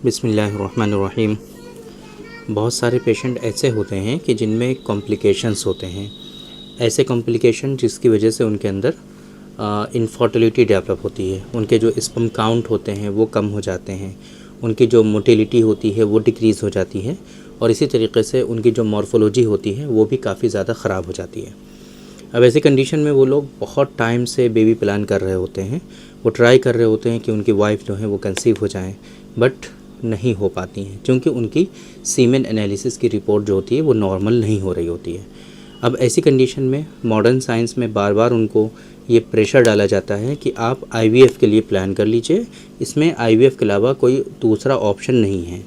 बिस्मिल्लाहिर्रहमानिर्रहीम। बहुत सारे पेशेंट ऐसे होते हैं कि जिनमें कॉम्प्लिकेशंस होते हैं, ऐसे कॉम्प्लिकेशन जिसकी वजह से उनके अंदर इनफर्टिलिटी डेवलप होती है। उनके जो स्पर्म काउंट होते हैं वो कम हो जाते हैं, उनकी जो मोटिलिटी होती है वो डिक्रीज़ हो जाती है और इसी तरीके से उनकी जो मॉर्फोलॉजी होती है वो भी काफ़ी ज़्यादा ख़राब हो जाती है। अब ऐसी कंडीशन में वो लोग बहुत टाइम से बेबी प्लान कर रहे होते हैं, वो ट्राई कर रहे होते हैं कि उनकी वाइफ जो है वो कंसीव हो जाएं, बट नहीं हो पाती हैं क्योंकि उनकी सीमेन एनालिसिस की रिपोर्ट जो होती है वो नॉर्मल नहीं हो रही होती है। अब ऐसी कंडीशन में मॉडर्न साइंस में बार बार उनको ये प्रेशर डाला जाता है कि आप आईवीएफ के लिए प्लान कर लीजिए, इसमें आईवीएफ के अलावा कोई दूसरा ऑप्शन नहीं है।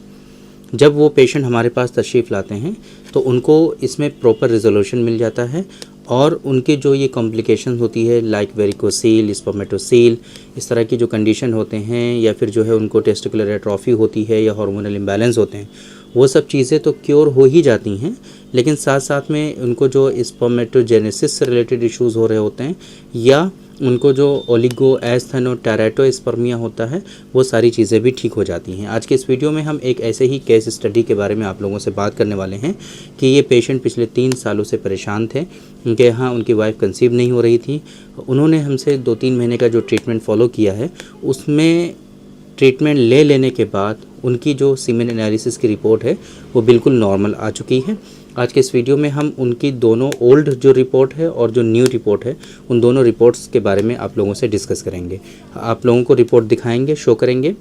जब वो पेशेंट हमारे पास तशरीफ़ लाते हैं तो उनको इसमें प्रॉपर रिजोल्यूशन मिल जाता है और उनके जो ये कॉम्प्लिकेशन होती है लाइक वेरिकोसील, स्पर्मेटोसील, इस तरह की जो कंडीशन होते हैं, या फिर जो है उनको टेस्टिकुलर एट्रोफी होती है या हार्मोनल इम्बैलेंस होते हैं, वो सब चीज़ें तो क्योर हो ही जाती हैं, लेकिन साथ साथ में उनको जो स्पर्मेटोजेनेसिस से रिलेटेड इश्यूज़ हो रहे होते हैं या उनको जो ओलिगो एस्थेनो टेराटोस्पर्मिया होता है वो सारी चीज़ें भी ठीक हो जाती हैं। आज के इस वीडियो में हम एक ऐसे ही केस स्टडी के बारे में आप लोगों से बात करने वाले हैं कि ये पेशेंट पिछले 3 सालों से परेशान थे। उनके यहाँ उनकी वाइफ कंसीव नहीं हो रही थी। उन्होंने हमसे 2-3 महीने का जो ट्रीटमेंट फॉलो किया है उसमें ट्रीटमेंट ले लेने के बाद उनकी जो सीमेन एनालिसिस की रिपोर्ट है वो बिल्कुल नॉर्मल आ चुकी है। आज के इस वीडियो में हम उनकी दोनों ओल्ड जो रिपोर्ट है और जो न्यू रिपोर्ट है उन दोनों रिपोर्ट्स के बारे में आप लोगों से डिस्कस करेंगे। आप लोगों को रिपोर्ट दिखाएंगे, शो करेंगे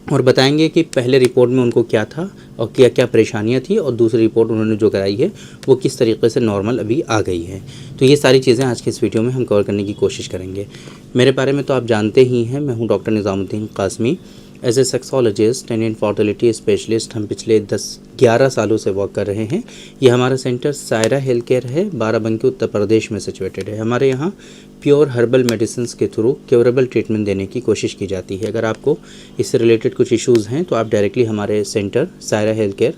और बताएंगे कि पहले रिपोर्ट में उनको क्या था और क्या क्या परेशानियां थी और दूसरी रिपोर्ट उन्होंने जो कराई है वो किस तरीके से नॉर्मल अभी आ गई है। तो ये सारी चीज़ें आज के इस वीडियो में हम कवर करने की कोशिश करेंगे। मेरे बारे में तो आप जानते ही हैं, मैं हूँ doctor Nizamuddin Qasmi. As a sexologist and infertility specialist हम पिछले 10-11 सालों से वर्क कर रहे हैं। ये हमारा सेंटर सायरा हेल्थ केयर है, बाराबंकी उत्तर प्रदेश में सिचुएटेड है। हमारे यहाँ प्योर हर्बल मेडिसिन के थ्रू क्योरेबल ट्रीटमेंट देने की कोशिश की जाती है। अगर आपको इससे रिलेटेड कुछ इश्यूज़ हैं तो आप डायरेक्टली हमारे सेंटर सायरा हेल्थ केयर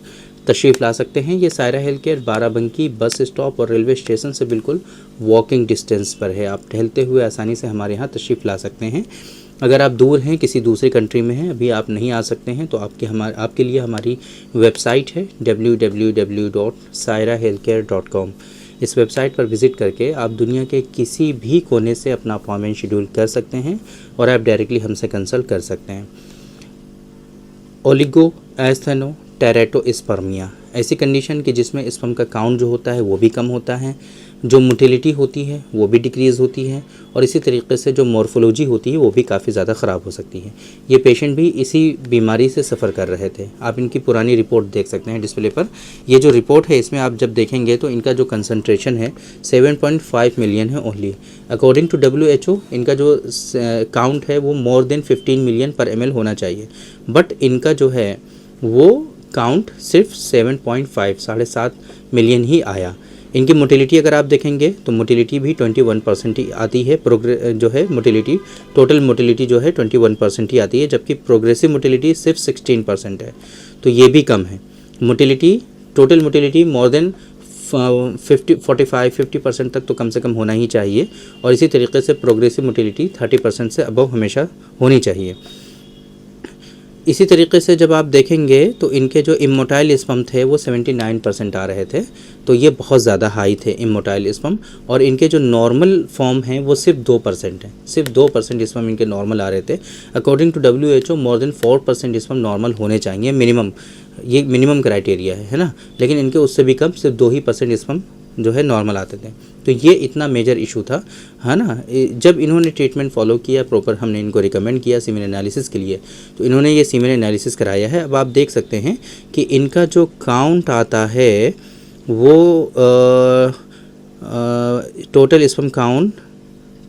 तशरीफ़ ला सकते हैं। ये Saira health care Barabanki bus stop और रेलवे स्टेशन से बिल्कुल वॉकिंग डिस्टेंस पर है। आप टहलते हुए आसानी से हमारे यहाँ तशरीफ़ ला सकते हैं। अगर आप दूर हैं, किसी दूसरी कंट्री में हैं, अभी आप नहीं आ सकते हैं, तो आपके लिए हमारी वेबसाइट है www.sairahealthcare.com। इस वेबसाइट पर विज़िट करके आप दुनिया के किसी भी कोने से अपना अपॉइंटमेंट शेड्यूल कर सकते हैं और आप डायरेक्टली हमसे कंसल्ट कर सकते हैं। ओलिगो एस्थेनो टेराटोस्पर्मिया ऐसी कंडीशन कि जिसमें स्पर्म का काउंट जो होता है वो भी कम होता है, जो मोटिलिटी होती है वो भी डिक्रीज़ होती है और इसी तरीके से जो मॉर्फोलॉजी होती है वो भी काफ़ी ज़्यादा ख़राब हो सकती है। ये पेशेंट भी इसी बीमारी से सफ़र कर रहे थे। आप इनकी पुरानी रिपोर्ट देख सकते हैं डिस्प्ले पर। ये जो रिपोर्ट है इसमें आप जब देखेंगे तो इनका जो कंसंट्रेशन है 7.5 मिलियन है ओनली। अकॉर्डिंग टू WHO इनका जो काउंट है वो मोर देन 15 मिलियन पर ml होना चाहिए, बट इनका जो है वो काउंट सिर्फ 7.5 मिलियन ही आया। इनकी मोटिलिटी अगर आप देखेंगे तो मोटिलिटी भी 21% ही आती है। जो है मोटिलिटी, टोटल मोटिलिटी जो है 21% ही आती है, जबकि प्रोग्रेसिव मोटिलिटी सिर्फ 16% है, तो ये भी कम है। Motility, total motility more than 45-50% तक तो कम से कम होना ही चाहिए और इसी तरीके से प्रोग्रेसिव मोटिलिटी 30% से अबव हमेशा होनी चाहिए। इसी तरीके से जब आप देखेंगे तो इनके जो इमोटाइल स्पर्म थे वो 79% आ रहे थे, तो ये बहुत ज़्यादा हाई थे इमोटाइल स्पर्म। और इनके जो नॉर्मल फॉर्म हैं वो सिर्फ 2% हैं, सिर्फ 2% स्पर्म इनके नॉर्मल आ रहे थे। According to WHO more than 4% sperm normal होने चाहिए मिनिमम, ये मिनिमम क्राइटेरिया है ना, लेकिन इनके उससे भी कम सिर्फ 2% स्पर्म जो है नॉर्मल आते थे। तो ये इतना मेजर इशू था, है ना। जब इन्होंने ट्रीटमेंट फॉलो किया प्रॉपर, हमने इनको रिकमेंड किया सीमेन एनालिसिस के लिए, तो इन्होंने ये सीमेन एनालिसिस कराया है। अब आप देख सकते हैं कि इनका जो काउंट आता है वो टोटल स्पर्म काउंट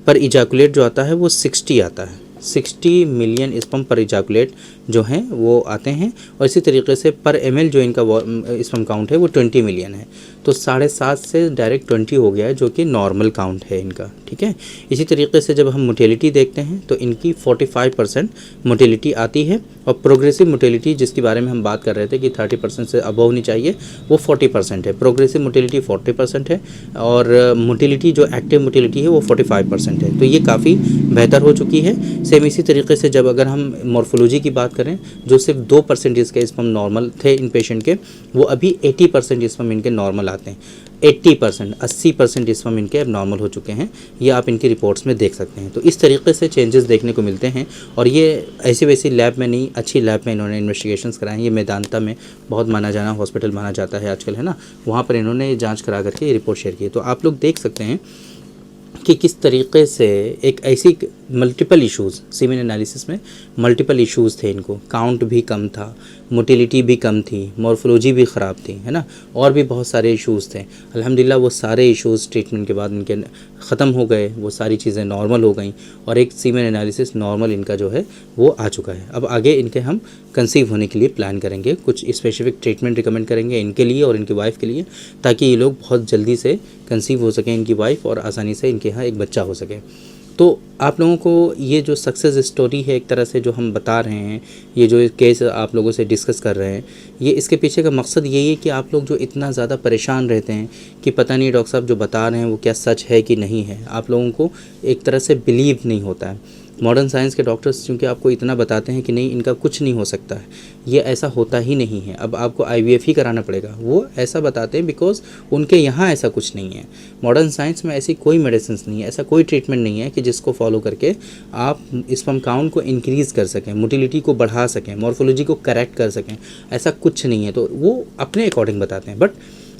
पर इजाकुलेट जो आता है वो 60 आता है। 60 मिलियन स्पर्म पर इजाकुलेट जो हैं वो आते हैं और इसी तरीके से पर ml जो इनका स्पर्म काउंट है वो 20 मिलियन है, तो 7.5 से डायरेक्ट 20 हो गया है, जो कि नॉर्मल काउंट है इनका, ठीक है। इसी तरीके से जब हम मोटिलिटी देखते हैं तो इनकी 45% मोटिलिटी आती है और प्रोग्रेसिव मोटिलिटी जिसके बारे में हम बात कर रहे थे कि 30% से अबव होनी चाहिए वो 40% है। प्रोग्रेसिव मोटिलिटी 40% है और मोटिलिटी जो एक्टिव मोटिलिटी है वो 45% है, तो ये काफ़ी बेहतर हो चुकी है। सेम इसी तरीके से जब अगर हम मॉर्फोलॉजी की बात करें, जो सिर्फ 2% इसके स्पर्म नॉर्मल थे इन पेशेंट के, वो अभी 80% स्पर्म इनके नॉर्मल आते हैं। 80%, 80% स्पर्म इनके अब नॉर्मल हो चुके हैं। ये आप इनकी रिपोर्ट्स में देख सकते हैं। तो इस तरीके से चेंजेस देखने को मिलते हैं। और ये ऐसी वैसी लैब में नहीं, अच्छी लैब में इन्होंने इन्वेस्टिगेशंस कराए हैं। ये मेदांता में बहुत माना जाना हॉस्पिटल माना जाता है आजकल, है ना, वहाँ पर इन्होंने जाँच करा करके ये रिपोर्ट शेयर की। तो आप लोग देख सकते हैं कि किस तरीके से एक ऐसी मल्टीपल इश्यूज़, सीमेन एनालिसिस में मल्टीपल इश्यूज़ थे इनको, काउंट भी कम था, मोटिलिटी भी कम थी, मॉर्फोलॉजी भी ख़राब थी, है ना, और भी बहुत सारे इश्यूज़ थे। अल्हम्दुलिल्लाह वो सारे इश्यूज़ ट्रीटमेंट के बाद इनके ख़त्म हो गए, वो सारी चीज़ें नॉर्मल हो गई और एक सीमेन एनालिसिस नॉर्मल इनका जो है वो आ चुका है। अब आगे इनके हम कंसीव होने के लिए प्लान करेंगे, कुछ स्पेसिफिक ट्रीटमेंट रिकमेंड करेंगे इनके लिए और इनकी वाइफ के लिए, ताकि ये लोग बहुत जल्दी से कंसीव हो सकें, इनकी वाइफ, और आसानी से इनके यहाँ एक बच्चा हो सके। तो आप लोगों को ये जो सक्सेस स्टोरी है एक तरह से जो हम बता रहे हैं, ये जो केस आप लोगों से डिस्कस कर रहे हैं, ये इसके पीछे का मकसद यही है कि आप लोग जो इतना ज़्यादा परेशान रहते हैं कि पता नहीं डॉक्टर साहब जो बता रहे हैं वो क्या सच है कि नहीं है, आप लोगों को एक तरह से बिलीव नहीं होता है। मॉडर्न साइंस के डॉक्टर्स क्योंकि आपको इतना बताते हैं कि नहीं इनका कुछ नहीं हो सकता है, ये ऐसा होता ही नहीं है, अब आपको IVF ही कराना पड़ेगा, वो ऐसा बताते हैं बिकॉज उनके यहाँ ऐसा कुछ नहीं है। मॉडर्न साइंस में ऐसी कोई मेडिसिन नहीं है, ऐसा कोई ट्रीटमेंट नहीं है कि जिसको फॉलो करके आप स्पर्म काउंट को इंक्रीज़ कर सकें, मोटिलिटी को बढ़ा सकें, मॉर्फोलॉजी को करेक्ट कर सकें, ऐसा कुछ नहीं है। तो वो अपने अकॉर्डिंग बताते हैं। बट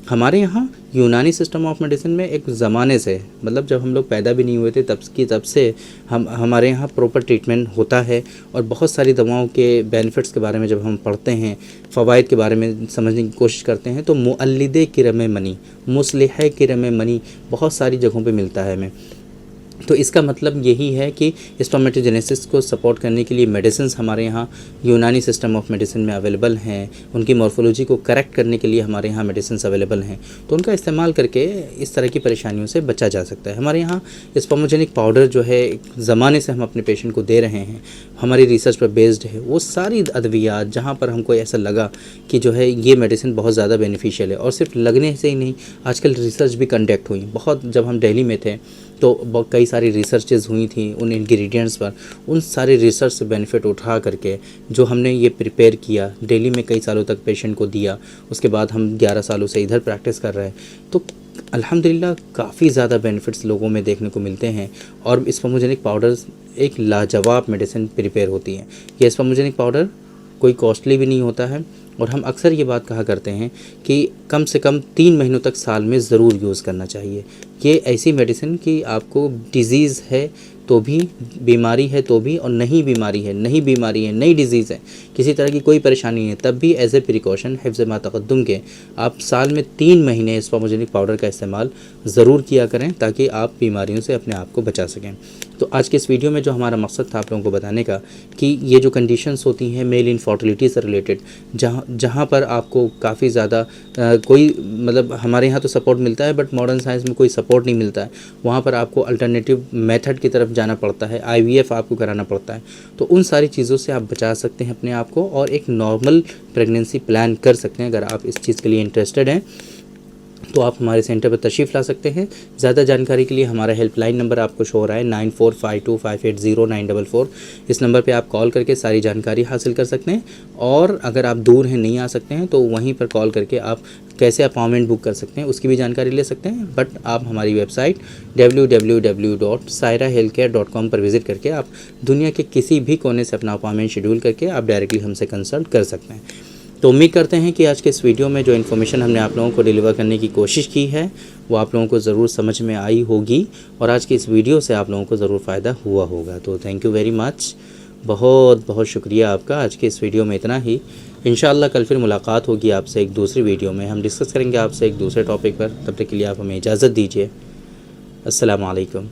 हमारे यहाँ यूनानी सिस्टम ऑफ मेडिसिन में एक ज़माने से, मतलब जब हम लोग पैदा भी नहीं हुए थे तब से हमारे यहाँ प्रॉपर ट्रीटमेंट होता है। और बहुत सारी दवाओं के बेनिफिट्स के बारे में जब हम पढ़ते हैं, फ़वाइद के बारे में समझने की कोशिश करते हैं, तो मुअल्लिदे किरम मनी, मुस्लिह किरम मनी बहुत सारी जगहों पे मिलता है हमें। तो इसका मतलब यही है कि स्पर्मेटोजेनेसिस को सपोर्ट करने के लिए मेडिसिन्स हमारे यहाँ यूनानी सिस्टम ऑफ मेडिसिन में अवेलेबल हैं। उनकी मॉर्फोलॉजी को करेक्ट करने के लिए हमारे यहाँ मेडिसिन्स अवेलेबल हैं। तो उनका इस्तेमाल करके इस तरह की परेशानियों से बचा जा सकता है। हमारे यहाँ स्पर्मोजेनिक पाउडर जो है एक ज़माने से हम अपने पेशेंट को दे रहे हैं, हमारी रिसर्च पर बेस्ड है। वो सारी अद्वियात जहाँ पर हमको ऐसा लगा कि जो है ये मेडिसिन बहुत ज़्यादा बेनिफिशियल है, और सिर्फ लगने से ही नहीं, आजकल रिसर्च भी कंडक्ट हुई बहुत। जब हम दिल्ली में थे तो कई सारी रिसर्चेज हुई थी उन इंग्रेडिएंट्स पर। उन सारे रिसर्च से बेनिफिट उठा करके जो हमने ये प्रिपेयर किया, दिल्ली में कई सालों तक पेशेंट को दिया, उसके बाद हम 11 सालों से इधर प्रैक्टिस कर रहे हैं। तो अल्हम्दुलिल्लाह काफ़ी ज़्यादा बेनिफिट्स लोगों में देखने को मिलते हैं। और स्पर्मोजेनिक पाउडर्स एक लाजवाब मेडिसिन प्रिपेयर होती है। ये स्पर्मोजेनिक पाउडर कोई कॉस्टली भी नहीं होता है, और हम अक्सर ये बात कहा करते हैं कि कम से कम 3 महीनों तक साल में ज़रूर यूज़ करना चाहिए। ये ऐसी मेडिसिन कि आपको डिज़ीज़ है तो भी, बीमारी है तो भी, और नहीं बीमारी है, नई डिज़ीज़ है, किसी तरह की कोई परेशानी है, तब भी एज ए प्रिकॉशन हिफ्ज़ मा तक़द्दुम के आप साल में 3 महीने स्पर्मोजेनिक पाउडर का इस्तेमाल ज़रूर किया करें, ताकि आप बीमारियों से अपने आप को बचा सकें। तो आज के इस वीडियो में जो हमारा मकसद था आप लोगों को बताने का कि ये जो कंडीशंस होती हैं मेल इनफर्टिलिटी से रिलेटेड, जहाँ पर आपको काफ़ी ज़्यादा कोई, मतलब हमारे यहाँ तो सपोर्ट मिलता है बट मॉडर्न साइंस में कोई सपोर्ट नहीं मिलता है, वहाँ पर आपको अल्टरनेटिव मेथड की तरफ जाना पड़ता है, IVF आपको कराना पड़ता है। तो उन सारी चीज़ों से आप बचा सकते हैं अपने आप को, और एक नॉर्मल प्रेगनेंसी प्लान कर सकते हैं। अगर आप इस चीज़ के लिए इंटरेस्टेड हैं तो आप हमारे सेंटर पर तशरीफ़ ला सकते हैं। ज़्यादा जानकारी के लिए हमारा हेल्पलाइन नंबर आपको शो हो रहा है 9452580944। इस नंबर पे आप कॉल करके सारी जानकारी हासिल कर सकते हैं। और अगर आप दूर हैं, नहीं आ सकते हैं, तो वहीं पर कॉल करके आप कैसे अपॉइंटमेंट बुक कर सकते हैं उसकी भी जानकारी ले सकते हैं। बट आप हमारी वेबसाइट www.sairahealthcare.com पर विज़िट करके आप दुनिया के किसी भी कोने से अपना अपॉइंटमेंट शेड्यूल करके आप डायरेक्टली हमसे कंसल्ट कर सकते हैं। तो उम्मीद करते हैं कि आज के इस वीडियो में जो इन्फॉर्मेशन हमने आप लोगों को डिलीवर करने की कोशिश की है वो आप लोगों को ज़रूर समझ में आई होगी, और आज की इस वीडियो से आप लोगों को ज़रूर फ़ायदा हुआ होगा। तो थैंक यू वेरी मच, बहुत बहुत शुक्रिया आपका। आज के इस वीडियो में इतना ही। इंशाअल्लाह कल फिर मुलाकात होगी आपसे एक दूसरी वीडियो में, हम डिस्कस करेंगे आपसे एक दूसरे टॉपिक पर। तब तक के लिए आप हमें इजाज़त दीजिए। अस्सलामु अलैकुम।